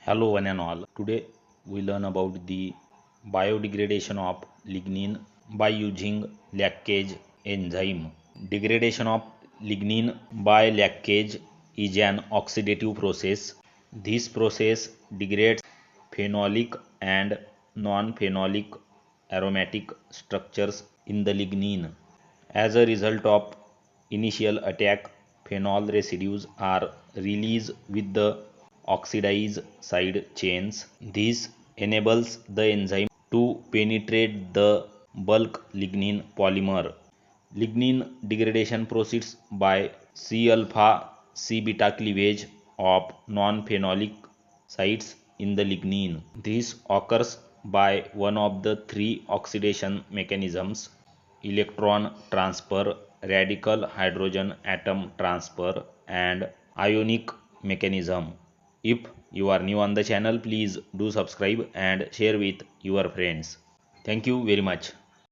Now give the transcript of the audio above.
Hello one and all. Today we learn about the biodegradation of lignin by using laccase enzyme. Degradation of lignin by laccase is an oxidative process. This process degrades phenolic and non-phenolic aromatic structures in the lignin. As a result of initial attack, phenol residues are released with the oxidized side chains. This enables the enzyme to penetrate the bulk lignin polymer. Lignin degradation proceeds by C alpha C beta cleavage of non-phenolic sites in the lignin. This occurs by one of the three oxidation mechanisms: electron transfer, radical hydrogen atom transfer, and ionic mechanism. If you are new on the channel, please do subscribe and share with your friends. Thank you very much.